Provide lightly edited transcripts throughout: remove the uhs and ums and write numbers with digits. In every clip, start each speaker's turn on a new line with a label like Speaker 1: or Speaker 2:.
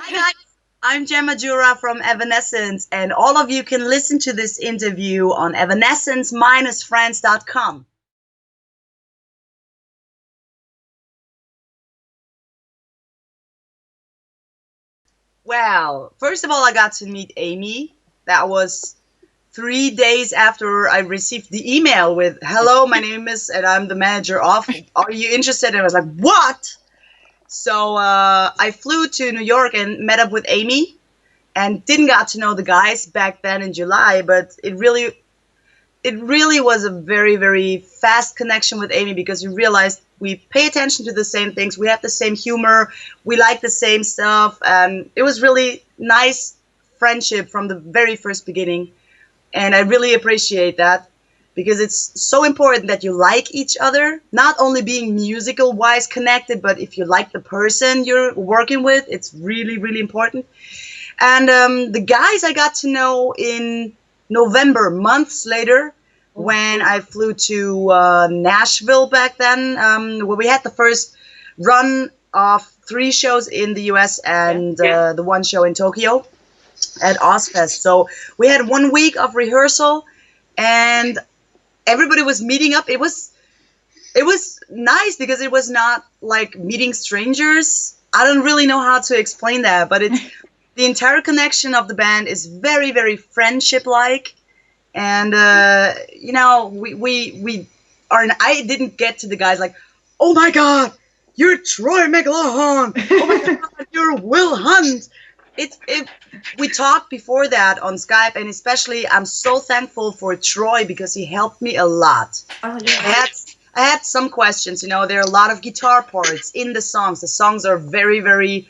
Speaker 1: Hi guys, I'm Majura from Evanescence, and all of you can listen to this interview on Evanescence-France.com. Well, first of all, I got to meet Amy. That was 3 days after I received the email with, "Hello, my name is, and I'm the manager of, are you interested?" And I was like, "What?" So I flew to New York and met up with Amy and didn't got to know the guys back then in July, but it really was a very, very fast connection with Amy because we realized we pay attention to the same things. We have the same humor. We like the same stuff. And it was really nice friendship from the very first beginning. And I really appreciate that because it's so important that you like each other, not only being musical wise connected, but if you like the person you're working with, it's really, really important. And the guys I got to know in November, months later, when I flew to Nashville back then, where we had the first run of 3 shows in the US and the one show in Tokyo at Ozfest. So we had 1 week of rehearsal and everybody was meeting up. It was nice because it was not like meeting strangers. I don't really know how to explain that, but it's the entire connection of the band is very, very friendship-like, and we are. I didn't get to the guys like, "Oh my God, you're Troy McLaughlin. Oh my God, you're Will Hunt." It. We talked before that on Skype, and especially I'm so thankful for Troy because he helped me a lot.
Speaker 2: Oh, yeah.
Speaker 1: I had some questions. There are a lot of guitar parts in the songs. The songs are very, very,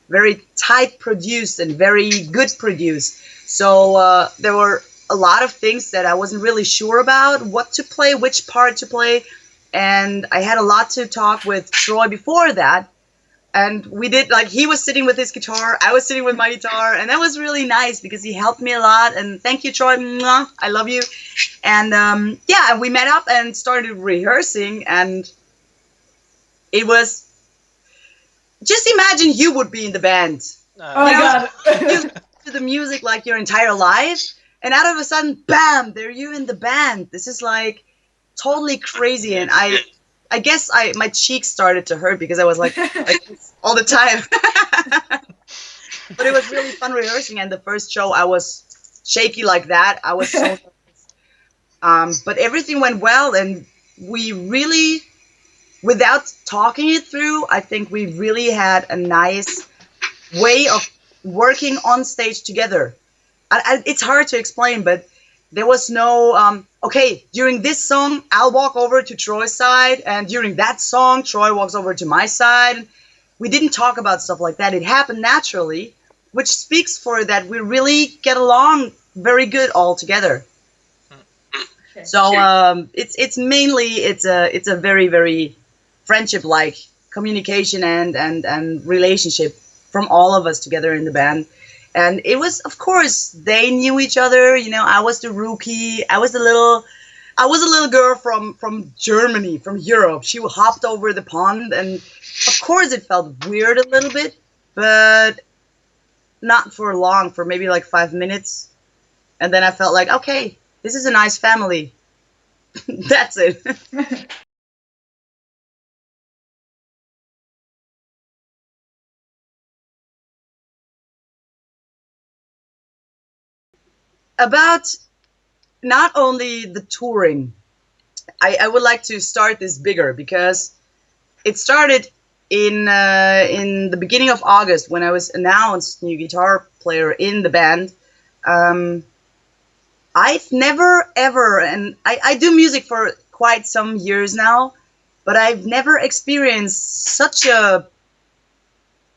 Speaker 1: very tight produced and very good produced. So there were a lot of things that I wasn't really sure about, what to play, which part to play. And I had a lot to talk with Troy before that. And we did, like, he was sitting with his guitar, I was sitting with my guitar, and that was really nice because he helped me a lot. And thank you, Troy. Mwah, I love you. And yeah, we met up and started rehearsing, and it was, just imagine you would be in the band.
Speaker 2: Oh my God.
Speaker 1: You listen to the music like your entire life, and out of a sudden, bam, there you in the band. This is like totally crazy, and I guess my cheeks started to hurt because I was like this all the time. But it was really fun rehearsing, and the first show I was shaky like that. I was so but everything went well, and we really, without talking it through, I think we really had a nice way of working on stage together. It's hard to explain, but there was no, okay, during this song, I'll walk over to Troy's side, and during that song, Troy walks over to my side. We didn't talk about stuff like that. It happened naturally, which speaks for that we really get along very good all together. So it's mainly it's a very, very friendship like communication and relationship from all of us together in the band. And it was, of course, they knew each other. I was the rookie. I was a little girl from Germany, from Europe. She hopped over the pond, and of course it felt weird a little bit, but not for long, for maybe like 5 minutes. And then I felt like, okay, this is a nice family. That's it. About not only the touring, I would like to start this bigger because it started in the beginning of August when I was announced new guitar player in the band. Um, I've never ever, and I do music for quite some years now, but I've never experienced such a,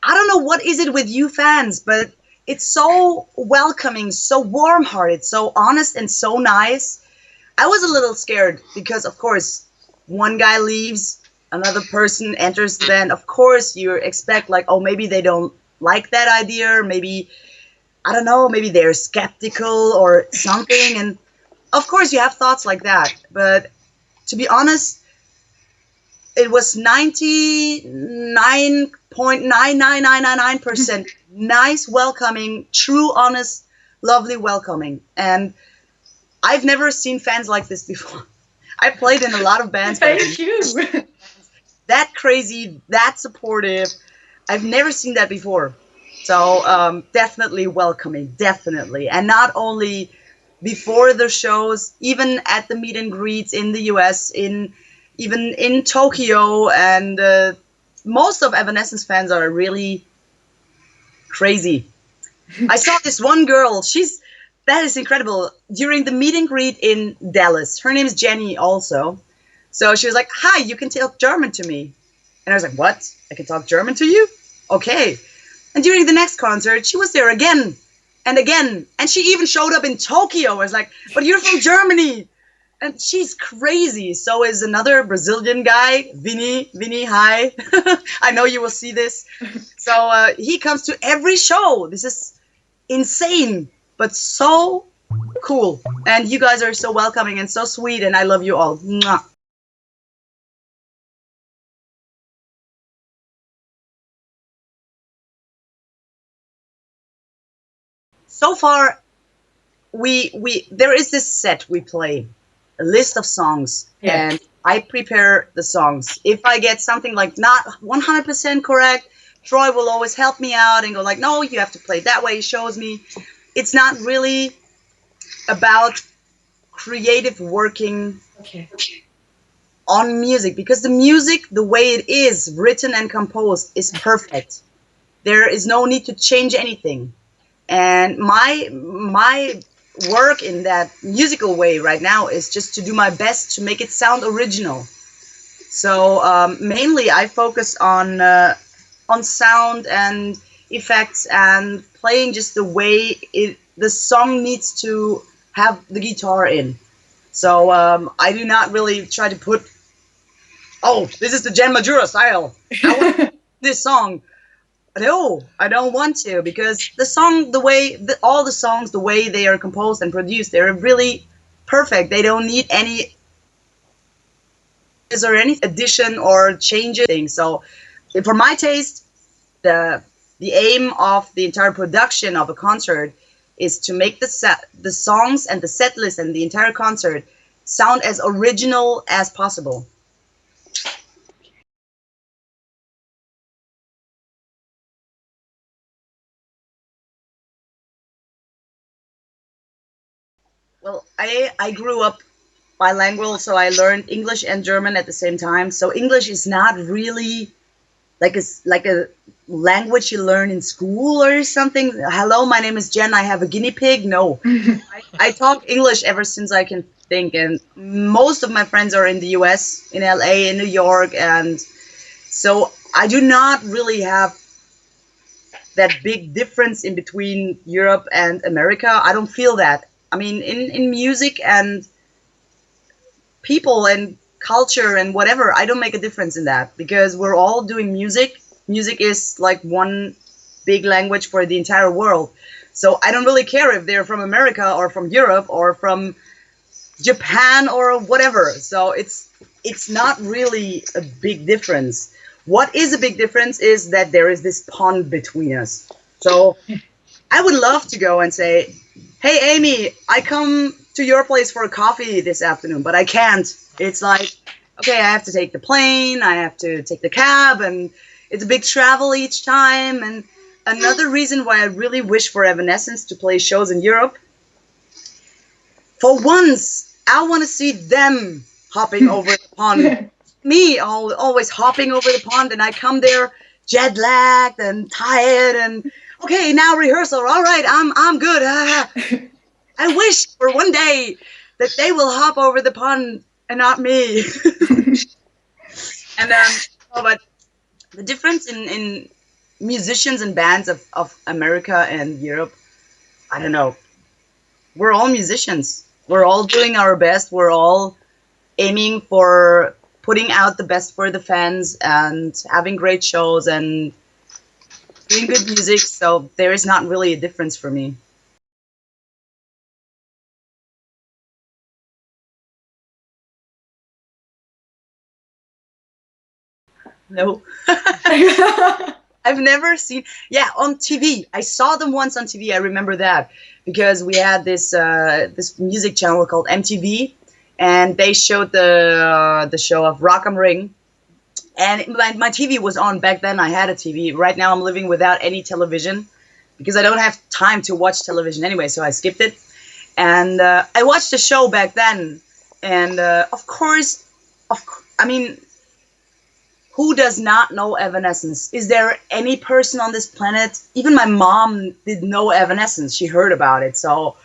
Speaker 1: I don't know what is it with you fans, but it's so welcoming, so warm-hearted, so honest, and so nice. I was a little scared because, of course, one guy leaves, another person enters the band. Of course, you expect, like, oh, maybe they don't like that idea, or maybe, I don't know, maybe they're skeptical or something. And of course, you have thoughts like that. But to be honest, it was 99% 0.99999% nice, welcoming, true, honest, lovely welcoming. And I've never seen fans like this before. I played in a lot of bands, but
Speaker 2: Thank you.
Speaker 1: that crazy, that supportive. I've never seen that before. So definitely welcoming, definitely. And not only before the shows, even at the meet and greets in the US, even in Tokyo, and most of Evanescence fans are really crazy. I saw this one girl. That is incredible. During the meet and greet in Dallas, her name is Jenny also. So she was like, "Hi, you can talk German to me." And I was like, "What? I can talk German to you? Okay." And during the next concert, she was there again and again. And she even showed up in Tokyo. I was like, "But you're from Germany." And she's crazy. So is another Brazilian guy, Vinny. Vinny, hi. I know you will see this. So he comes to every show. This is insane, but so cool. And you guys are so welcoming and so sweet, and I love you all. Mwah. So far, we there is this set we play, a list of songs,
Speaker 2: Yeah.
Speaker 1: and I prepare the songs. If I get something like not 100% correct, Troy will always help me out and go like, "No, you have to play that way." He shows me. It's not really about creative working
Speaker 2: Okay.
Speaker 1: on music, because the music, the way it is written and composed, is perfect. There is no need to change anything. And my work in that musical way right now is just to do my best to make it sound original. So mainly I focus on sound and effects and playing just the way the song needs to have the guitar in. So I do not really try to put, "Oh, this is the Jen Majura style. I want this song." No, I don't want to, because the song, all the songs, the way they are composed and produced, they're really perfect. They don't need any or any addition or changes. So, for my taste, the the aim of the entire production of a concert is to make the songs and the set list and the entire concert sound as original as possible. Well, I grew up bilingual, so I learned English and German at the same time. So English is not really like a language you learn in school or something. "Hello, my name is Jen. I have a guinea pig." No, I talk English ever since I can think, and most of my friends are in the U.S., in L.A., in New York, and so I do not really have that big difference in between Europe and America. I don't feel that. I mean, in music and people and culture and whatever, I don't make a difference in that, because we're all doing music. Music is like one big language for the entire world. So I don't really care if they're from America or from Europe or from Japan or whatever. So it's not really a big difference. What is a big difference is that there is this pond between us. So I would love to go and say, "Hey, Amy, I come to your place for a coffee this afternoon," but I can't. It's like, okay, I have to take the plane, I have to take the cab, and it's a big travel each time. And another reason why I really wish for Evanescence to play shows in Europe, for once, I want to see them hopping over the pond. Me, always hopping over the pond, and I come there jet lagged and tired, and okay, now rehearsal. All right, I'm good. I wish for one day that they will hop over the pond and not me. And oh, but the difference in musicians and bands of America and Europe, I don't know. We're all musicians. We're all doing our best. We're all aiming for putting out the best for the fans and having great shows and doing good music. So there is not really a difference for me. No. I've never seen. Yeah, on TV. I saw them once on TV. I remember that because we had this music channel called MTV, and they showed the show of Rock am Ring. And my TV was on back then. I had a TV. Right now, I'm living without any television because I don't have time to watch television anyway. So I skipped it, and I watched the show back then. And of course, I mean, who does not know Evanescence? Is there any person on this planet? Even my mom did know Evanescence. She heard about it. So,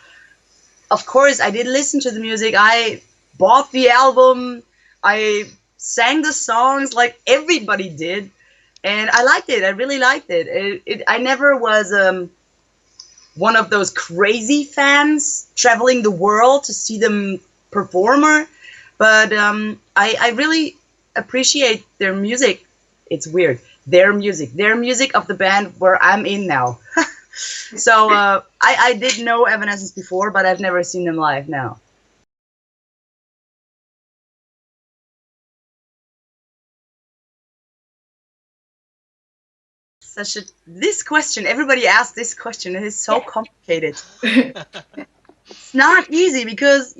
Speaker 1: of course, I did listen to the music. I bought the album. I sang the songs like everybody did. And I liked it. I really liked it. I never was one of those crazy fans traveling the world to see them performer, but I really appreciate their music. It's weird. Their music of the band where I'm in now. So I did know Evanescence before, but I've never seen them live now. This question, everybody asks this question. It is so complicated. It's not easy because,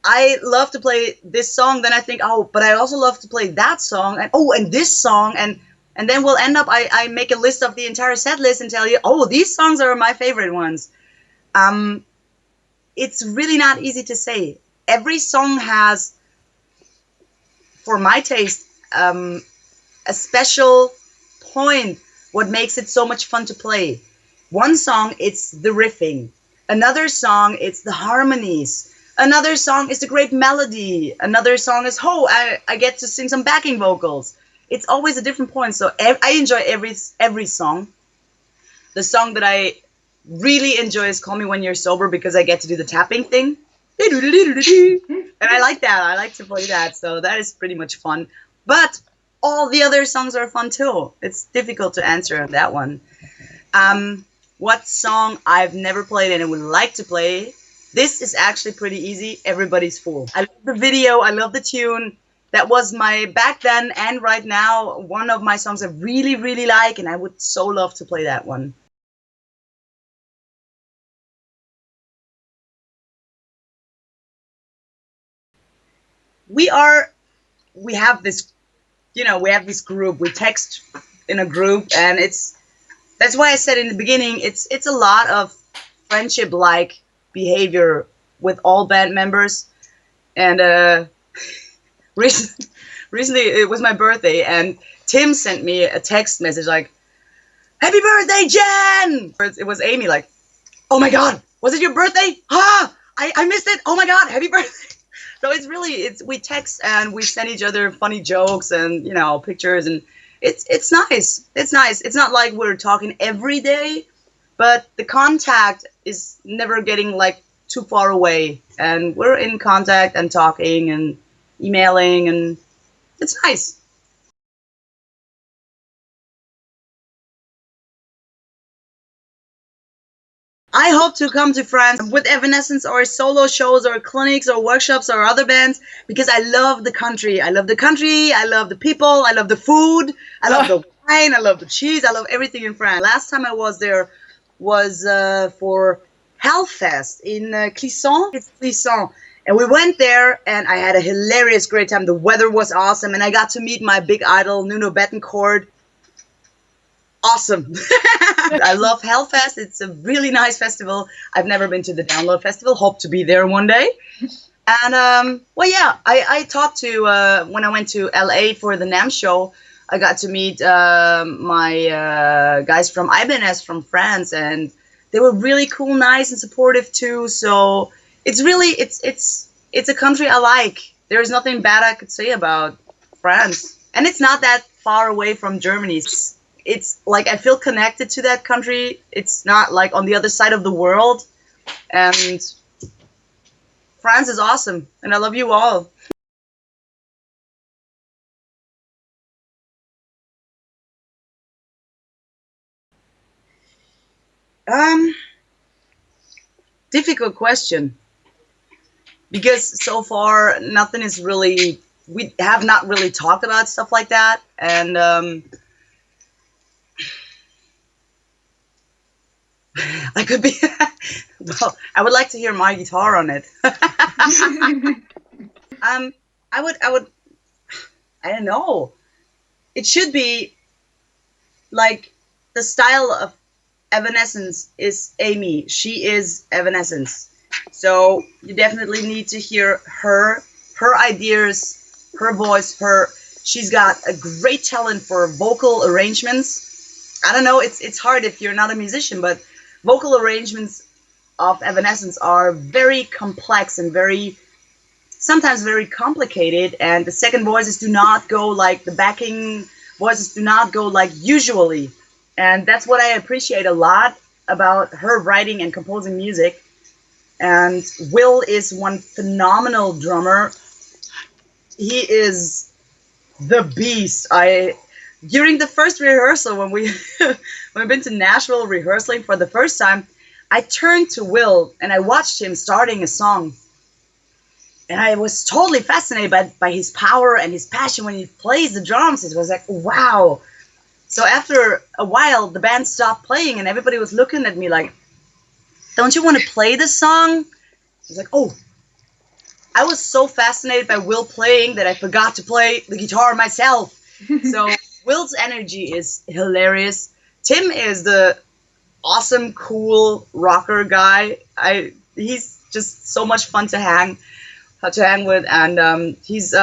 Speaker 1: I love to play this song, then I think, oh, but I also love to play that song, and oh, and this song, and then we'll end up, I make a list of the entire set list and tell you, oh, these songs are my favorite ones. It's really not easy to say. Every song has, for my taste, a special point, what makes it so much fun to play. One song, it's the riffing. Another song, it's the harmonies. Another song is the great melody. Another song is, oh, I get to sing some backing vocals. It's always a different point. So I enjoy every song. The song that I really enjoy is Call Me When You're Sober because I get to do the tapping thing. And I like that. I like to play that. So that is pretty much fun. But all the other songs are fun too. It's difficult to answer on that one. What song I've never played and I would like to play? This is actually pretty easy. Everybody's Fool. I love the video. I love the tune. That was my, back then and right now, one of my songs I really, really like, and I would so love to play that one. We have this, we have this group. We text in a group, and that's why I said in the beginning, it's a lot of friendship-like behavior with all band members. And recently it was my birthday, and Tim sent me a text message like, "Happy birthday, Jen!" It was Amy, like, "Oh my God, was it your birthday? I missed it. Oh my God, happy birthday!" So we text and we send each other funny jokes and pictures, and it's nice. It's nice. It's not like we're talking every day, but the contact is never getting like too far away, and we're in contact and talking and emailing, and it's nice. I hope to come to France with Evanescence or solo shows or clinics or workshops or other bands because I love the country. I love the country. I love the people. I love the food. I love the wine. I love the cheese. I love everything in France. Last time I was there was for Hellfest in Clisson. It's Clisson. And we went there and I had a hilarious great time. The weather was awesome and I got to meet my big idol, Nuno Bettencourt. Awesome. I love Hellfest. It's a really nice festival. I've never been to the Download Festival. Hope to be there one day. And well, yeah, I talked to when I went to LA for the NAMM show. I got to meet my guys from Ibanez from France, and they were really cool, nice, and supportive too. So it's really it's a country I like. There's nothing bad I could say about France, and it's not that far away from Germany. It's like I feel connected to that country. It's not like on the other side of the world. And France is awesome. And I love you all. Difficult question. Because so far, nothing is really, we have not really talked about stuff like that. And I could be. Well, I would like to hear my guitar on it. I would. I don't know. It should be like the style of Evanescence is Amy. She is Evanescence. So you definitely need to hear her ideas, her voice, her. She's got a great talent for vocal arrangements. I don't know. It's hard if you're not a musician, but vocal arrangements of Evanescence are very complex and very sometimes very complicated, and the second voices do not go like the backing voices do not go like usually, and that's what I appreciate a lot about her writing and composing music. And Will is one phenomenal drummer. He is the beast. I During the first rehearsal when we when we've been to Nashville rehearsing for the first time, I turned to Will and I watched him starting a song, and I was totally fascinated by his power and his passion when he plays the drums. It was like, wow. So after a while, the band stopped playing, and everybody was looking at me like, don't you want to play this song? I was like, oh. I was so fascinated by Will playing that I forgot to play the guitar myself. So Will's energy is hilarious. Tim is the awesome, cool rocker guy. He's just so much fun to hang with, and he's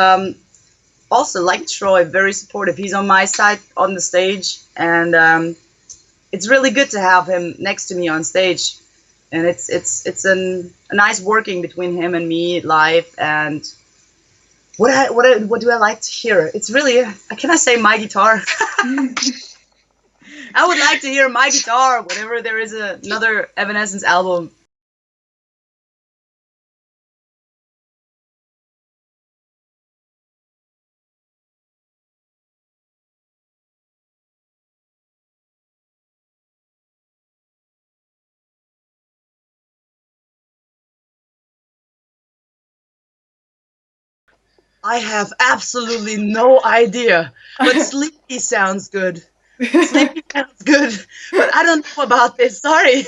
Speaker 1: also like Troy, very supportive. He's on my side on the stage, and it's really good to have him next to me on stage. And a nice working between him and me live. And what do I like to hear? It's really, can I say my guitar? I would like to hear my guitar whenever there is another Evanescence album. I have absolutely no idea, but Sleepy sounds good. Sleepy sounds good, but I don't know about this. Sorry.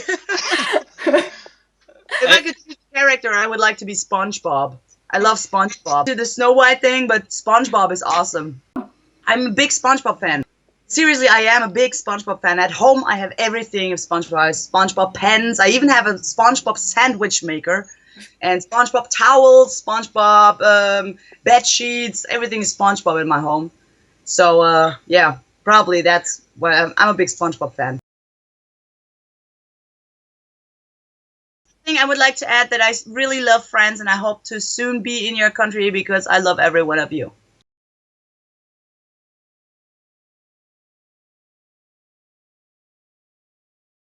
Speaker 1: If I could choose a character, I would like to be SpongeBob. I love SpongeBob. Do the Snow White thing, but SpongeBob is awesome. I'm a big SpongeBob fan. Seriously, I am a big SpongeBob fan. At home, I have everything of SpongeBob. I have SpongeBob pens. I even have a SpongeBob sandwich maker, and SpongeBob towels, SpongeBob bed sheets. Everything is SpongeBob in my home. So yeah, probably that's why I'm a big SpongeBob fan. Thing I would like to add that I really love France, and I hope to soon be in your country because I love every one of you.